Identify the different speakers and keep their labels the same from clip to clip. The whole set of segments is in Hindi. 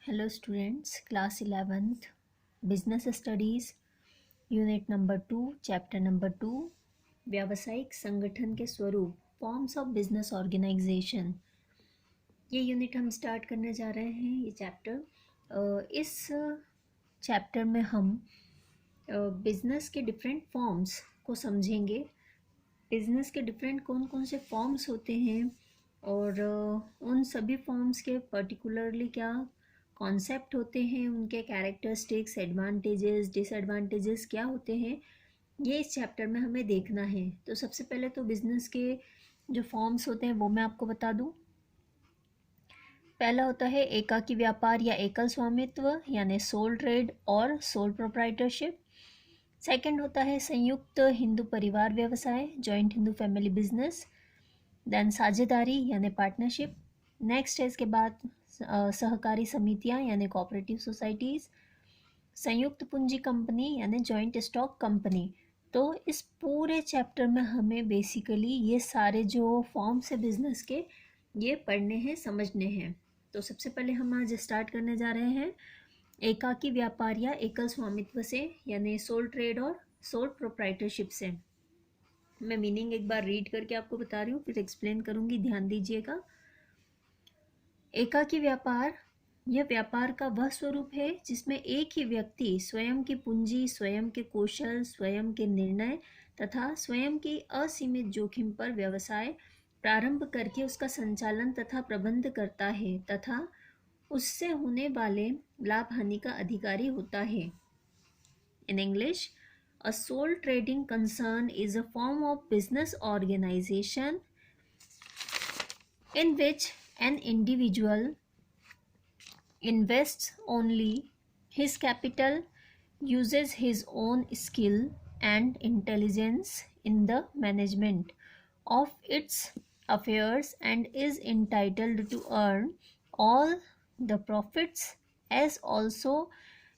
Speaker 1: Hello students, class 11th, business studies, unit number 2, chapter number 2, व्यावसायिक संगठन के स्वरूप, फॉर्म्स ऑफ बिजनेस ऑर्गेनाइजेशन। ये यूनिट हम स्टार्ट करने जा रहे हैं। ये चैप्टर इस चैप्टर में हम बिजनेस के डिफरेंट फॉर्म्स को समझेंगे। बिजनेस के डिफरेंट कौन कौन से फॉर्म्स होते हैं और उन सभी फॉर्म्स के पर्टिकुलरली क्या कॉन्सेप्ट होते हैं, उनके कैरेक्टरिस्टिक्स, एडवांटेजेस, डिसएडवांटेजेस क्या होते हैं, ये इस चैप्टर में हमें देखना है। तो सबसे पहले तो बिजनेस के जो फॉर्म्स होते हैं वो मैं आपको बता दूं। पहला होता है एकाकी व्यापार या एकल स्वामित्व यानी सोल ट्रेड और सोल प्रोप्राइटरशिप। सेकंड होता है संयुक्त हिंदू परिवार व्यवसाय, joint Hindu family business. Then साझेदारी यानी पार्टनरशिप। नेक्स्ट है इसके बाद सहकारी समितियां यानी कोऑपरेटिव सोसाइटीज़। संयुक्त पूंजी कंपनी यानी जॉइंट स्टॉक कंपनी। तो इस पूरे चैप्टर में हमें बेसिकली ये सारे जो फॉर्म्स है बिजनेस के, ये पढ़ने हैं, समझने हैं। तो सबसे पहले हम आज स्टार्ट करने जा रहे हैं एकाकी व्यापार या एकल स्वामित्व से, यानी सोल ट्रेड और सोल प्रोप्राइटरशिप से। मैं मीनिंग एक बार रीड करके आपको बता रही हूँ, फिर एक्सप्लेन करूँगी, ध्यान दीजिएगा। एकाकी व्यापार यह व्यापार का वह स्वरूप है जिसमें एक ही व्यक्ति स्वयं की पूंजी, स्वयं के कौशल, स्वयं के निर्णय तथा स्वयं की असीमित जोखिम पर व्यवसाय प्रारंभ करके उसका संचालन तथा प्रबंध करता है तथा उससे होने वाले लाभ हानि का अधिकारी होता है। In English, a sole trading concern is a form of business organization in which an individual invests only his capital, uses his own skill and intelligence in the management of its affairs and is entitled to earn all the profits, as also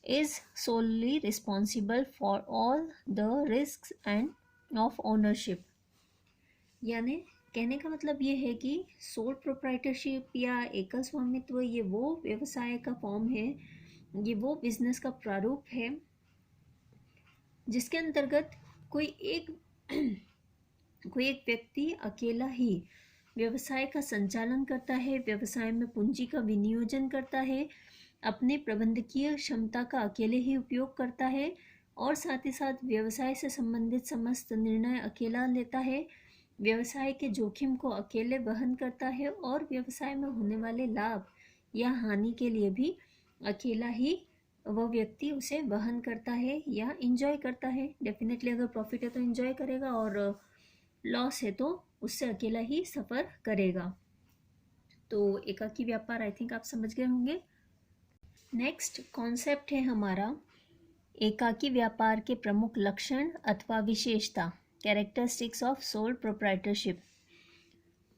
Speaker 1: is solely responsible for all the risks and of ownership। यानी कहने का मतलब ये है कि सोल प्रोप्राइटरशिप या एकल स्वामित्व ये वो व्यवसाय का फॉर्म है, ये वो बिजनेस का प्रारूप है जिसके अंतर्गत कोई एक व्यक्ति अकेला ही व्यवसाय का संचालन करता है, व्यवसाय में पूंजी का विनियोजन करता है, अपने प्रबंधकीय क्षमता का अकेले ही उपयोग करता है और साथ ही साथ व्यवसाय से संबंधित समस्त निर्णय अकेला लेता है, व्यवसाय के जोखिम को अकेले वहन करता है और व्यवसाय में होने वाले लाभ या हानि के लिए भी अकेला ही वह व्यक्ति उसे वहन करता है या इंजॉय करता है। डेफिनेटली अगर प्रॉफिट है तो इंजॉय करेगा और लॉस है तो उससे अकेला ही सफ़र करेगा। तो एकाकी व्यापार आई थिंक आप समझ गए होंगे। नेक्स्ट कॉन्सेप्ट है हमारा एकाकी व्यापार के प्रमुख लक्षण अथवा विशेषता, कैरेक्टरिस्टिक्स ऑफ सोल प्रोप्राइटरशिप।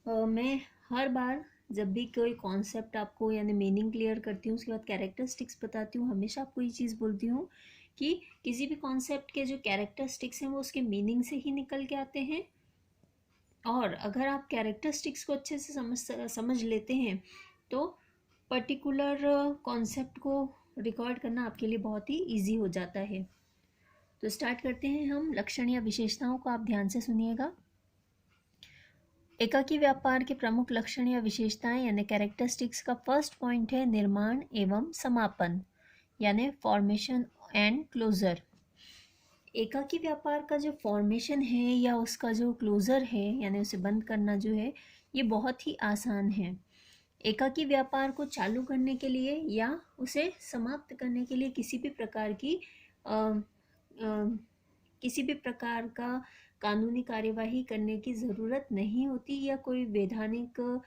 Speaker 1: मैं हर बार जब भी कोई कॉन्सेप्ट आपको यानी मीनिंग क्लियर करती हूँ उसके बाद कैरेक्टरिस्टिक्स बताती हूँ, हमेशा आपको ये चीज़ बोलती हूँ कि किसी भी कॉन्सेप्ट के जो कैरेक्टरिस्टिक्स हैं वो उसके मीनिंग से ही निकल के आते हैं, और अगर आप कैरेक्टरिस्टिक्स को अच्छे से समझ लेते हैं तो पर्टिकुलर कॉन्सेप्ट को रिकॉर्ड करना आपके लिए बहुत ही ईजी हो जाता है। तो स्टार्ट करते हैं हम। लक्षण या विशेषताओं को आप ध्यान से सुनिएगा। एकाकी व्यापार के प्रमुख लक्षण या विशेषताएं यानी कैरेक्टरिस्टिक्स का फर्स्ट पॉइंट है निर्माण एवं समापन यानी फॉर्मेशन एंड क्लोजर। एकाकी व्यापार का जो फॉर्मेशन है या उसका जो क्लोजर है यानी उसे बंद करना जो है, ये बहुत ही आसान है। एकाकी व्यापार को चालू करने के लिए या उसे समाप्त करने के लिए किसी भी प्रकार का कानूनी कार्यवाही करने की ज़रूरत नहीं होती या कोई वैधानिक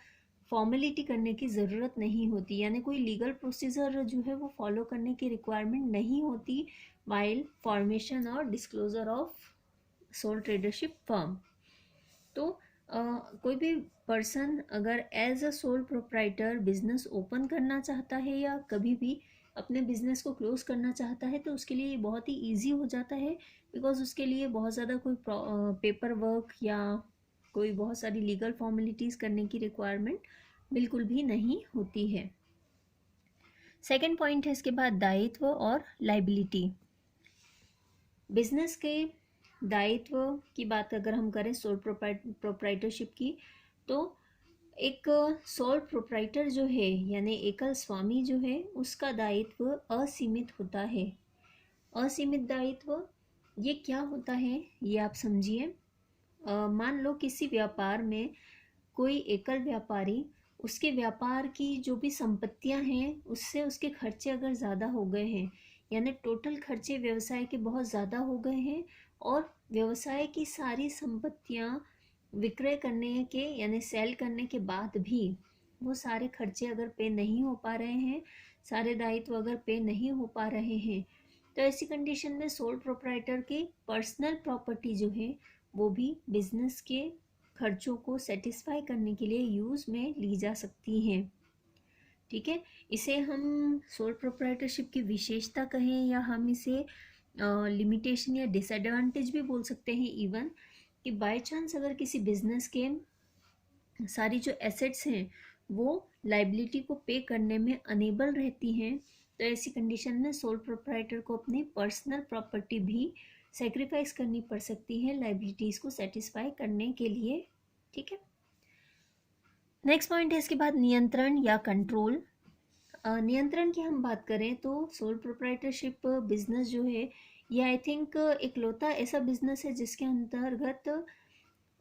Speaker 1: फॉर्मेलिटी करने की ज़रूरत नहीं होती, यानी कोई लीगल प्रोसीजर जो है वो फॉलो करने की रिक्वायरमेंट नहीं होती वाइल फॉर्मेशन और disclosure of sole tradership firm. तो कोई भी पर्सन अगर as a sole proprietor business open करना चाहता है या कभी भी अपने बिजनेस को क्लोज करना चाहता है तो उसके लिए ये बहुत ही ईजी हो जाता है, बिकॉज उसके लिए बहुत ज़्यादा कोई पेपर वर्क या कोई बहुत सारी लीगल फॉर्मेलिटीज़ करने की रिक्वायरमेंट बिल्कुल भी नहीं होती है। सेकंड पॉइंट है इसके बाद दायित्व और लाइबिलिटी। बिजनेस के दायित्व की बात अगर हम करें सोल प्रोप्राइटरशिप की, तो एक सोल प्रोप्राइटर जो है यानी एकल स्वामी जो है उसका दायित्व असीमित होता है। असीमित दायित्व ये क्या होता है ये आप समझिए। मान लो किसी व्यापार में कोई एकल व्यापारी, उसके व्यापार की जो भी संपत्तियां हैं उससे उसके खर्चे अगर ज़्यादा हो गए हैं, यानी टोटल खर्चे व्यवसाय के बहुत ज़्यादा हो गए हैं और व्यवसाय की सारी संपत्तियां विक्रय करने के यानी सेल करने के बाद भी वो सारे खर्चे अगर पे नहीं हो पा रहे हैं, सारे दायित्व अगर पे नहीं हो पा रहे हैं, तो ऐसी कंडीशन में सोल प्रोप्राइटर की पर्सनल प्रॉपर्टी जो है वो भी बिजनेस के खर्चों को सेटिस्फाई करने के लिए यूज़ में ली जा सकती हैं। ठीक है, इसे हम सोल प्रोप्राइटरशिप की विशेषता कहें या हम इसे लिमिटेशन या डिसएडवांटेज भी बोल सकते हैं इवन, कि बाय चांस अगर किसी बिजनेस के सारी जो एसेट्स हैं वो लाइबिलिटी को पे करने में अनेबल रहती हैं, तो ऐसी कंडीशन में सोल प्रोप्राइटर को अपनी पर्सनल प्रॉपर्टी भी सेक्रीफाइस करनी पड़ सकती है लाइबिलिटीज़ को सेटिस्फाई करने के लिए। ठीक है, नेक्स्ट पॉइंट है इसके बाद नियंत्रण या कंट्रोल। नियंत्रण की हम बात करें तो सोल प्रोप्राइटरशिप बिजनेस जो है ये आई थिंक इकलौता ऐसा बिजनेस है जिसके अंतर्गत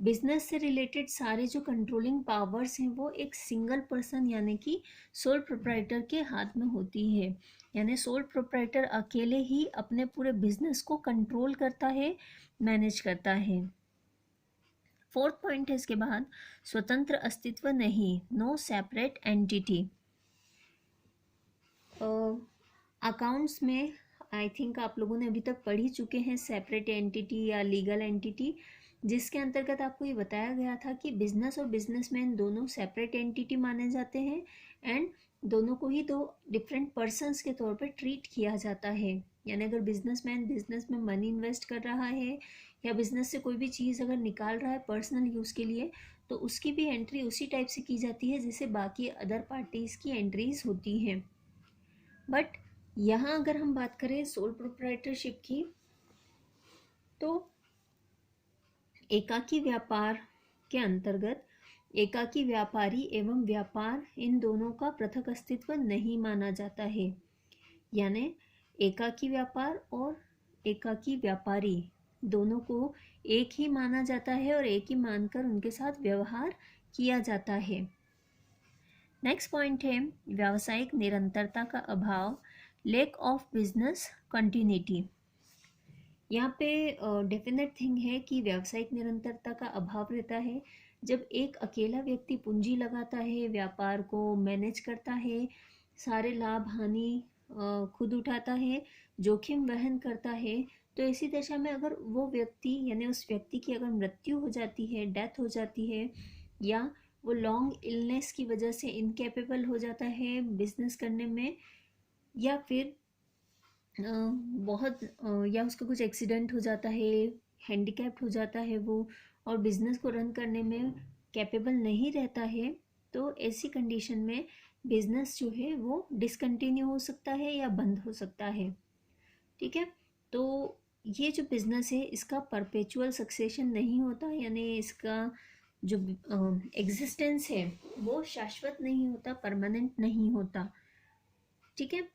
Speaker 1: बिजनेस से रिलेटेड सारे जो कंट्रोलिंग पावर्स हैं वो एक सिंगल पर्सन यानी कि सोल प्रोप्राइटर के हाथ में होती है। यानी सोल प्रोप्राइटर अकेले ही अपने पूरे बिजनेस को कंट्रोल करता है, मैनेज करता है। फोर्थ पॉइंट है इसके बाद स्वतंत्र अस्तित्व नहीं, नो सेपरेट एंटिटी। अकाउंट्स में आई थिंक आप लोगों ने अभी तक पढ़ ही चुके हैं सेपरेट एंटिटी या लीगल एंटिटी, जिसके अंतर्गत आपको ये बताया गया था कि बिजनेस और बिजनेसमैन दोनों सेपरेट एंटिटी माने जाते हैं एंड दोनों को ही दो डिफरेंट पर्सन्स के तौर पर ट्रीट किया जाता है। यानी अगर बिजनेसमैन बिजनेस में मनी इन्वेस्ट कर रहा है या बिजनेस से कोई भी चीज़ अगर निकाल रहा है पर्सनल यूज़ के लिए, तो उसकी भी एंट्री उसी टाइप से की जाती है जैसे बाकी अदर पार्टीज़ की एंट्रीज होती हैं। बट यहाँ अगर हम बात करें सोल प्रोप्राइटरशिप की, तो एकाकी व्यापार के अंतर्गत एकाकी व्यापारी एवं व्यापार इन दोनों का पृथक अस्तित्व नहीं माना जाता है। यानी एकाकी व्यापार और एकाकी व्यापारी दोनों को एक ही माना जाता है और एक ही मानकर उनके साथ व्यवहार किया जाता है। नेक्स्ट पॉइंट है व्यावसायिक निरंतरता का अभाव, लैक ऑफ बिजनेस कंटिन्यूटी। यहाँ पे डेफिनेट थिंग है कि व्यावसायिक निरंतरता का अभाव रहता है जब एक अकेला व्यक्ति पूंजी लगाता है, व्यापार को मैनेज करता है, सारे लाभ हानि खुद उठाता है, जोखिम वहन करता है। तो इसी दशा में अगर वो व्यक्ति यानी उस व्यक्ति की अगर मृत्यु हो जाती है, डेथ हो जाती है, या वो लॉन्ग इलनेस की वजह से इनकेपेबल हो जाता है बिजनेस करने में, या फिर बहुत या उसका कुछ एक्सीडेंट हो जाता है, हैंडीकैप्ड हो जाता है वो और बिजनेस को रन करने में कैपेबल नहीं रहता है, तो ऐसी कंडीशन में बिजनेस जो है वो डिसकंटिन्यू हो सकता है या बंद हो सकता है। ठीक है, तो ये जो बिजनेस है इसका परपेचुअल सक्सेशन नहीं होता, यानी इसका जो एग्जिस्टेंस है वो शाश्वत नहीं होता, परमानेंट नहीं होता। ठीक है,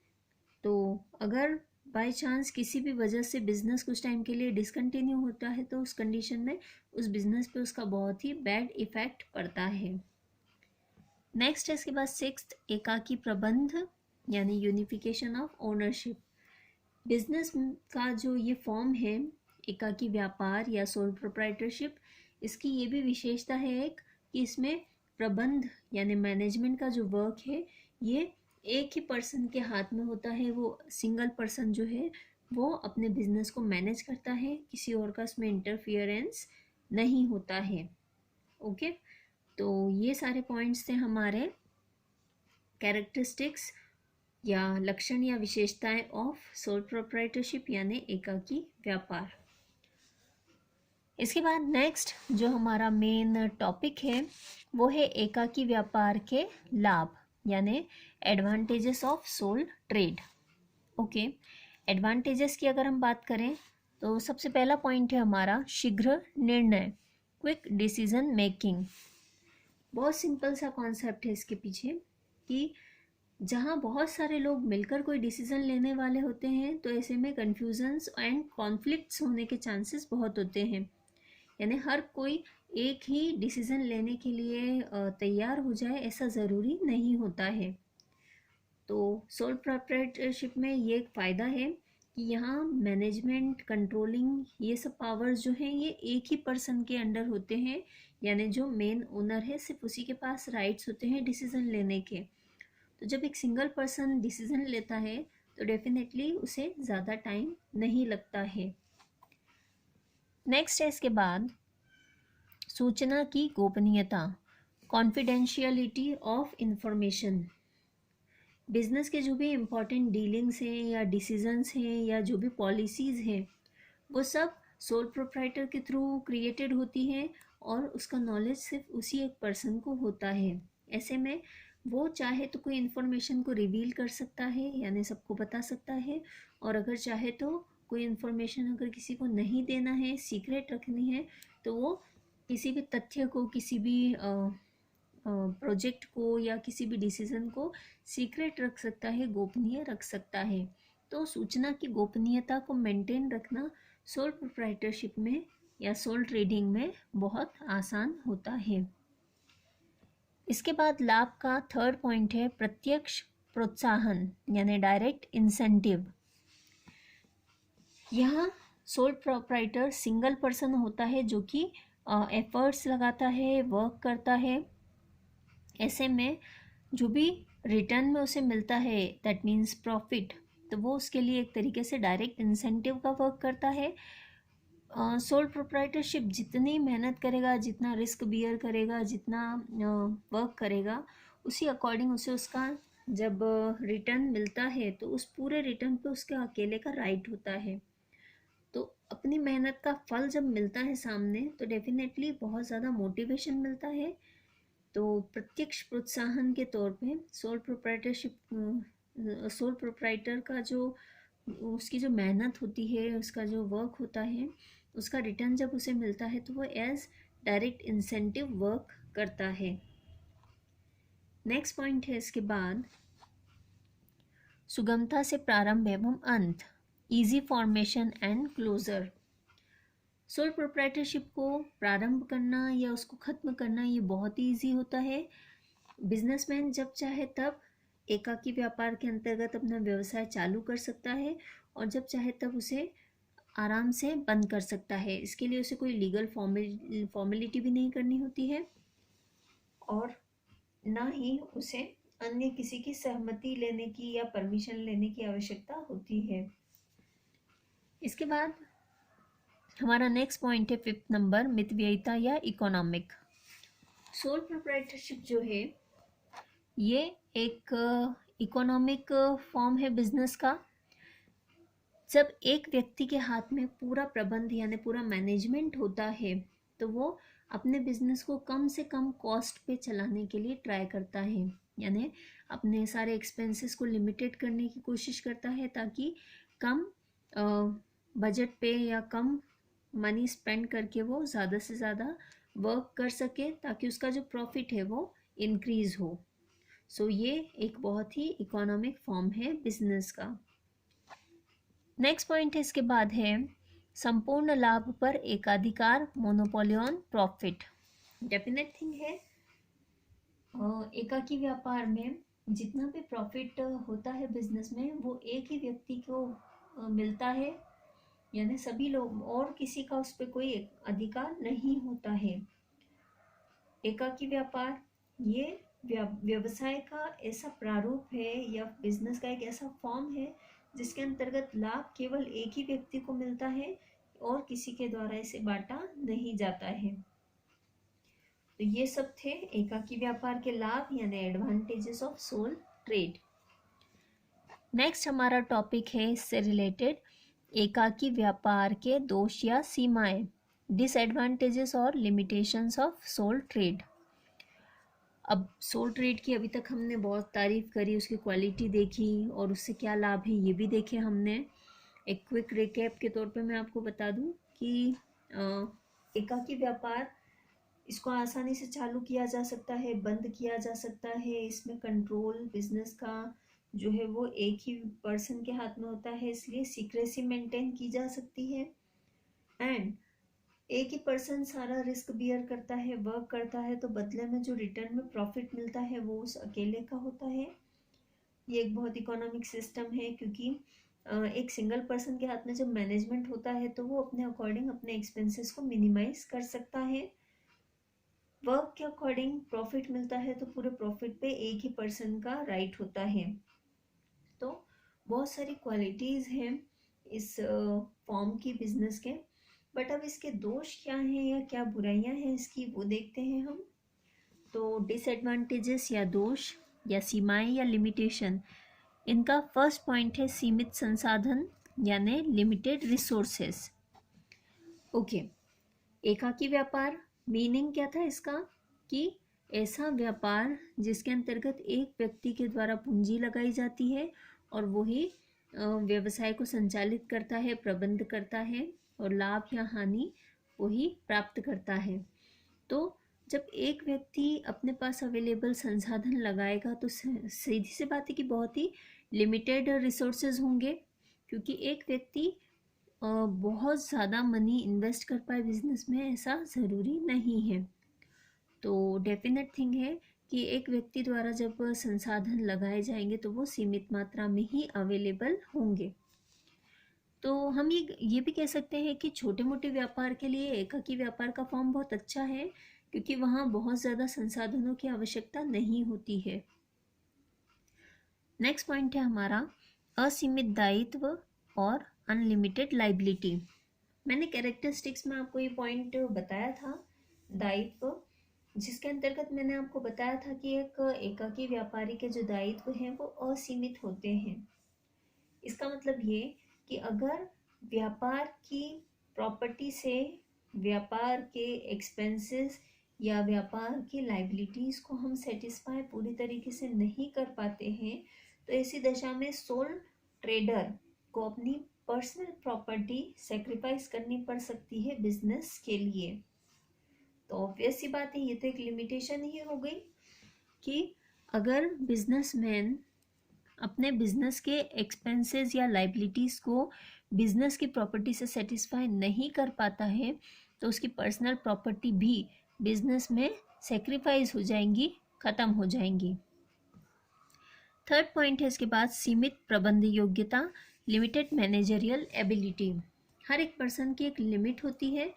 Speaker 1: तो अगर बाय चांस किसी भी वजह से बिजनेस कुछ टाइम के लिए डिसकंटिन्यू होता है तो उस कंडीशन में उस बिजनेस पे उसका बहुत ही बैड इफेक्ट पड़ता है। नेक्स्ट है इसके बाद सिक्स्थ, एकाकी प्रबंध यानी यूनिफिकेशन ऑफ ओनरशिप। बिजनेस का जो ये फॉर्म है एकाकी व्यापार या सोल प्रोप्राइटरशिप, इसकी ये भी विशेषता है एक कि इसमें प्रबंध यानी मैनेजमेंट का जो वर्क है ये एक ही पर्सन के हाथ में होता है। वो सिंगल पर्सन जो है वो अपने बिजनेस को मैनेज करता है, किसी और का इसमें इंटरफियरेंस नहीं होता है। ओके, तो ये सारे पॉइंट्स थे हमारे कैरेक्टरिस्टिक्स या लक्षण या विशेषताएं ऑफ सोल प्रोप्राइटरशिप यानी एकाकी व्यापार। इसके बाद नेक्स्ट जो हमारा मेन टॉपिक है वो है एकाकी व्यापार के लाभ। यानी advantages of sole trade. Okay, advantages की अगर हम बात करें तो सबसे पहला पॉइंट है हमारा शीघ्र निर्णय, क्विक डिसीजन मेकिंग। बहुत सिंपल सा कॉन्सेप्ट है इसके पीछे कि जहाँ बहुत सारे लोग मिलकर कोई डिसीजन लेने वाले होते हैं तो ऐसे में कन्फ्यूजन्स एंड कॉन्फ्लिक्ट्स होने के चांसेस बहुत होते हैं। यानी हर कोई एक ही डिसीजन लेने के लिए तैयार हो जाए ऐसा ज़रूरी नहीं होता है। तो सोल प्रोप्राइटरशिप में ये एक फ़ायदा है कि यहाँ मैनेजमेंट, कंट्रोलिंग, ये सब पावर्स जो हैं ये एक ही पर्सन के अंडर होते हैं। यानी जो मेन ओनर है सिर्फ उसी के पास राइट्स होते हैं डिसीजन लेने के। तो जब एक सिंगल पर्सन डिसीजन लेता है तो डेफिनेटली उसे ज़्यादा टाइम नहीं लगता है। नेक्स्ट है इसके बाद सूचना की गोपनीयता, कॉन्फिडेंशियलिटी ऑफ इंफॉर्मेशन। बिजनेस के जो भी इम्पोर्टेंट डीलिंग्स हैं या डिसीजंस हैं या जो भी पॉलिसीज़ हैं वो सब सोल प्रोप्राइटर के थ्रू क्रिएटेड होती हैं और उसका नॉलेज सिर्फ उसी एक पर्सन को होता है। ऐसे में वो चाहे तो कोई इन्फॉर्मेशन को रिवील कर सकता है यानी सबको बता सकता है, और अगर चाहे तो कोई इन्फॉर्मेशन अगर किसी को नहीं देना है, सीक्रेट रखनी है, तो वो किसी भी तथ्य को, किसी भी प्रोजेक्ट को या किसी भी डिसीजन को सीक्रेट रख सकता है, गोपनीय रख सकता है। तो सूचना की गोपनीयता को मेंटेन रखना सोल प्रोप्राइटरशिप में या सोल ट्रेडिंग में बहुत आसान होता है। इसके बाद लाभ का थर्ड पॉइंट है प्रत्यक्ष प्रोत्साहन यानी डायरेक्ट इंसेंटिव। यहाँ सोल प्रोप्राइटर सिंगल पर्सन होता है जो कि एफर्ट्स लगाता है, वर्क करता है। ऐसे में जो भी रिटर्न में उसे मिलता है दैट मीन्स प्रॉफिट, तो वो उसके लिए एक तरीके से डायरेक्ट इंसेंटिव का वर्क करता है। सोल प्रोप्राइटरशिप जितनी मेहनत करेगा, जितना रिस्क बियर करेगा, जितना वर्क करेगा, उसी अकॉर्डिंग उसे उसका जब रिटर्न मिलता है तो उस पूरे रिटर्न पे उसका अकेले का राइट होता है। तो अपनी मेहनत का फल जब मिलता है सामने तो डेफिनेटली बहुत ज़्यादा मोटिवेशन मिलता है। तो प्रत्यक्ष प्रोत्साहन के तौर पे सोल प्रोप्राइटर का जो उसकी जो मेहनत होती है, उसका जो वर्क होता है, उसका रिटर्न जब उसे मिलता है तो वो एज डायरेक्ट इंसेंटिव वर्क करता है। नेक्स्ट पॉइंट है इसके बाद सुगमता से प्रारंभ एवं अंत, easy formation and closure. Sole proprietorship को प्रारंभ करना या उसको ख़त्म करना ये बहुत ही ईजी होता है। बिजनेसमैन जब चाहे तब एकाकी व्यापार के अंतर्गत अपना व्यवसाय चालू कर सकता है और जब चाहे तब उसे आराम से बंद कर सकता है। इसके लिए उसे कोई लीगल फॉर्मेलिटी भी नहीं करनी होती है और ना ही उसे अन्य किसी की सहमति लेने की या परमिशन लेने की आवश्यकता होती है। इसके बाद हमारा नेक्स्ट पॉइंट है फिफ्थ नंबर, मितव्ययिता या इकोनॉमिक। सोल प्रोप्राइटरशिप जो है ये एक इकोनॉमिक फॉर्म है बिजनेस का। जब एक व्यक्ति के हाथ में पूरा प्रबंध यानी पूरा मैनेजमेंट होता है तो वो अपने बिजनेस को कम से कम कॉस्ट पे चलाने के लिए ट्राई करता है, यानी अपने सारे एक्सपेंसेस को लिमिटेड करने की कोशिश करता है ताकि कम बजट पे या कम मनी स्पेंड करके वो ज़्यादा से ज़्यादा वर्क कर सके ताकि उसका जो प्रॉफिट है वो इंक्रीज़ हो। सो ये एक बहुत ही इकोनॉमिक फॉर्म है बिजनेस का। नेक्स्ट पॉइंट है इसके बाद है संपूर्ण लाभ पर एकाधिकार, monopoly on profit. Definite thing है, एकाकी व्यापार में जितना भी प्रॉफिट होता है बिजनेस में वो एक ही व्यक्ति को मिलता है, यानी सभी लोग और किसी का उस पर कोई अधिकार नहीं होता है। एकाकी व्यापार ये व्यवसाय का ऐसा प्रारूप है या बिजनेस का एक ऐसा फॉर्म है जिसके अंतर्गत लाभ केवल एक ही व्यक्ति को मिलता है और किसी के द्वारा इसे बांटा नहीं जाता है। तो ये सब थे एकाकी व्यापार के लाभ यानी advantages of sole trade. Next हमारा टॉपिक है इससे रिलेटेड एकाकी व्यापार के दोष या सीमाएं, डिसएडवांटेजेस और लिमिटेशंस ऑफ सोल ट्रेड। अब सोल ट्रेड की अभी तक हमने बहुत तारीफ करी, उसकी क्वालिटी देखी और उससे क्या लाभ है ये भी देखे हमने। एक क्विक रिकैप के तौर पे मैं आपको बता दूं कि एकाकी व्यापार, इसको आसानी से चालू किया जा सकता है, बंद किया जा सकता है। इसमें कंट्रोल बिजनेस का जो है वो एक ही पर्सन के हाथ में होता है, इसलिए सीक्रेसी मेंटेन की जा सकती है। एंड एक ही पर्सन सारा रिस्क बियर करता है, वर्क करता है, तो बदले में जो रिटर्न में प्रॉफिट मिलता है वो उस अकेले का होता है। ये एक बहुत इकोनॉमिक सिस्टम है, क्योंकि एक सिंगल पर्सन के हाथ में जब मैनेजमेंट होता है तो वो अपने अकॉर्डिंग अपने एक्सपेंसेस को मिनिमाइज कर सकता है। वर्क के अकॉर्डिंग प्रॉफिट मिलता है तो पूरे प्रॉफिट पे एक ही पर्सन का राइट होता है। तो बहुत सारी क्वालिटीज़ हैं इस फॉर्म की बिजनेस के। बट अब इसके दोष क्या हैं या क्या बुराइयां हैं इसकी, वो देखते हैं हम। तो डिसएडवांटेजेस या दोष या सीमाएं या लिमिटेशन, इनका फर्स्ट पॉइंट है सीमित संसाधन यानी लिमिटेड रिसोर्सेस। ओके, एकाकी व्यापार मीनिंग क्या था इसका, कि ऐसा व्यापार जिसके अंतर्गत एक व्यक्ति के द्वारा पूंजी लगाई जाती है और वही व्यवसाय को संचालित करता है, प्रबंध करता है और लाभ या हानि वही प्राप्त करता है। तो जब एक व्यक्ति अपने पास अवेलेबल संसाधन लगाएगा तो सीधी सी बात है कि बहुत ही लिमिटेड रिसोर्सेज होंगे, क्योंकि एक व्यक्ति बहुत ज़्यादा मनी इन्वेस्ट कर पाए बिजनेस में ऐसा ज़रूरी नहीं है। तो डेफिनेट थिंग है कि एक व्यक्ति द्वारा जब संसाधन लगाए जाएंगे तो वो सीमित मात्रा में ही अवेलेबल होंगे। तो हम ये भी कह सकते हैं कि छोटे मोटे व्यापार के लिए एकाकी व्यापार का फॉर्म बहुत अच्छा है, क्योंकि वहाँ बहुत ज़्यादा संसाधनों की आवश्यकता नहीं होती है। नेक्स्ट पॉइंट है हमारा असीमित दायित्व और अनलिमिटेड लाइबिलिटी। मैंने कैरेक्टरिस्टिक्स में आपको ये पॉइंट बताया था, दायित्व, जिसके अंतर्गत मैंने आपको बताया था कि एक एकाकी व्यापारी के जो दायित्व हैं वो असीमित होते हैं। इसका मतलब ये कि अगर व्यापार की प्रॉपर्टी से व्यापार के एक्सपेंसेस या व्यापार की लाइबिलिटीज़ को हम सेटिस्फाई पूरी तरीके से नहीं कर पाते हैं, तो ऐसी दशा में सोल ट्रेडर को अपनी पर्सनल प्रॉपर्टी सेक्रीफाइस करनी पड़ सकती है बिजनेस के लिए। तो ऑब्वियस सी बात है, ये तो एक लिमिटेशन ही हो गई कि अगर बिजनेसमैन अपने बिजनेस के एक्सपेंसेस या लाइबिलिटीज़ को बिजनेस की प्रॉपर्टी से सेटिस्फाई नहीं कर पाता है तो उसकी पर्सनल प्रॉपर्टी भी बिजनेस में सेक्रीफाइस हो जाएंगी, ख़त्म हो जाएंगी। थर्ड पॉइंट है इसके बाद सीमित प्रबंध योग्यता, लिमिटेड मैनेजरियल एबिलिटी। हर एक पर्सन की एक लिमिट होती है।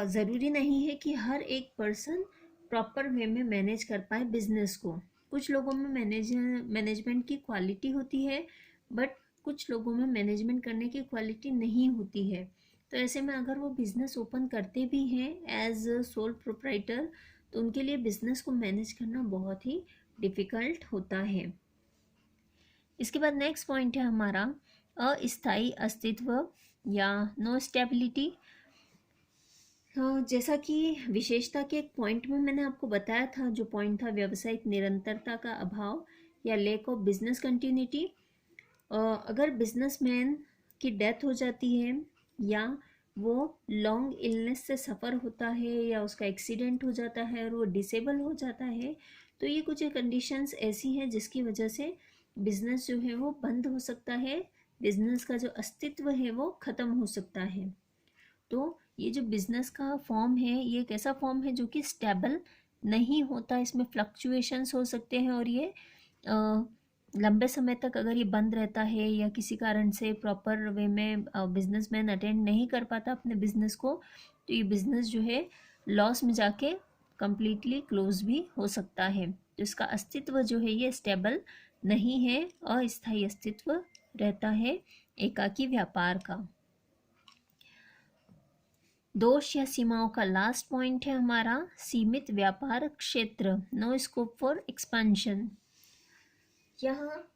Speaker 1: ज़रूरी नहीं है कि हर एक पर्सन प्रॉपर वे में मैनेज कर पाए बिजनेस को। कुछ लोगों में मैनेजमेंट की क्वालिटी होती है, बट कुछ लोगों में मैनेजमेंट करने की क्वालिटी नहीं होती है। तो ऐसे में अगर वो बिज़नेस ओपन करते भी हैं एज सोल प्रोप्राइटर, तो उनके लिए बिज़नेस को मैनेज करना बहुत ही डिफ़िकल्ट होता है। इसके बाद नेक्स्ट पॉइंट है हमारा अस्थायी अस्तित्व या नो स्टेबिलिटी। जैसा कि विशेषता के एक पॉइंट में मैंने आपको बताया था, जो पॉइंट था व्यावसायिक निरंतरता का अभाव या लेक ऑफ बिजनेस कंटिन्यूटी। अगर बिजनेसमैन की डेथ हो जाती है या वो लॉन्ग इलनेस से सफ़र होता है या उसका एक्सीडेंट हो जाता है और वो डिसेबल हो जाता है, तो ये कुछ कंडीशंस ऐसी हैं जिसकी वजह से बिजनेस जो है वो बंद हो सकता है, बिजनेस का जो अस्तित्व है वो ख़त्म हो सकता है। तो ये जो बिजनेस का फॉर्म है ये एक ऐसा फॉर्म है जो कि स्टेबल नहीं होता, इसमें फ्लक्चुएशंस हो सकते हैं और ये लंबे समय तक अगर ये बंद रहता है या किसी कारण से प्रॉपर वे में बिजनेसमैन अटेंड नहीं कर पाता अपने बिजनेस को, तो ये बिजनेस जो है लॉस में जाके कंप्लीटली क्लोज भी हो सकता है। तो इसका अस्तित्व जो है ये स्टेबल नहीं है, अस्थायी अस्तित्व रहता है एकाकी व्यापार का। दोष या सीमाओं का लास्ट पॉइंट है हमारा सीमित व्यापार क्षेत्र, नो स्कोप फॉर एक्सपेंशन। यहाँ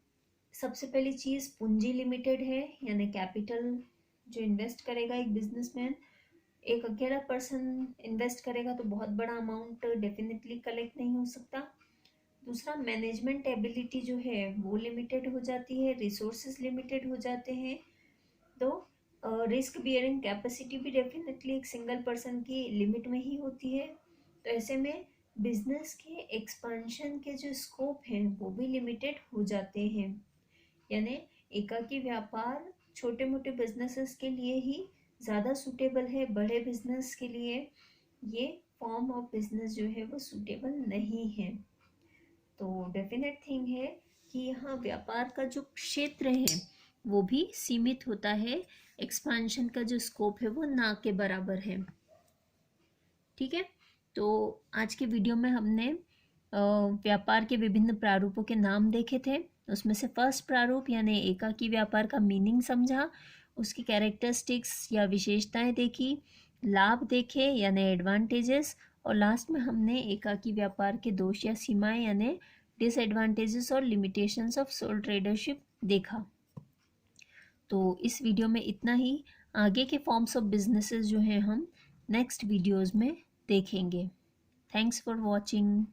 Speaker 1: सबसे पहली चीज़ पूंजी लिमिटेड है, यानी कैपिटल जो इन्वेस्ट करेगा एक बिजनेसमैन एक अकेला पर्सन इन्वेस्ट करेगा तो बहुत बड़ा अमाउंट डेफिनेटली कलेक्ट नहीं हो सकता। दूसरा, मैनेजमेंट एबिलिटी जो है वो लिमिटेड हो जाती है, रिसोर्सेज लिमिटेड हो जाते हैं। तो रिस्क बियरिंग कैपेसिटी भी डेफिनेटली एक सिंगल पर्सन की लिमिट में ही होती है। तो ऐसे में बिजनेस के एक्सपेंशन के जो स्कोप हैं वो भी लिमिटेड हो जाते हैं। यानी एकाकी व्यापार छोटे मोटे बिजनेसेस के लिए ही ज़्यादा सूटेबल है, बड़े बिजनेस के लिए ये फॉर्म ऑफ बिजनेस जो है वो सूटेबल नहीं है। तो डेफिनेट थिंग है कि यहाँ व्यापार का जो क्षेत्र है वो भी सीमित होता है, एक्सपांशन का जो स्कोप है वो ना के बराबर है। ठीक है, तो आज के वीडियो में हमने व्यापार के विभिन्न प्रारूपों के नाम देखे थे। उसमें से फर्स्ट प्रारूप यानी एकाकी व्यापार का मीनिंग समझा, उसकी कैरेक्टरिस्टिक्स या विशेषताएं देखी, लाभ देखे यानी एडवांटेजेस, और लास्ट में हमने एकाकी व्यापार के दोष या सीमाएं यानी डिसएडवांटेजेस और लिमिटेशंस ऑफ सोल ट्रेडरशिप देखा। तो इस वीडियो में इतना ही। आगे के फॉर्म्स ऑफ बिजनेसेस जो हैं हम नेक्स्ट वीडियोस में देखेंगे। Thanks for watching.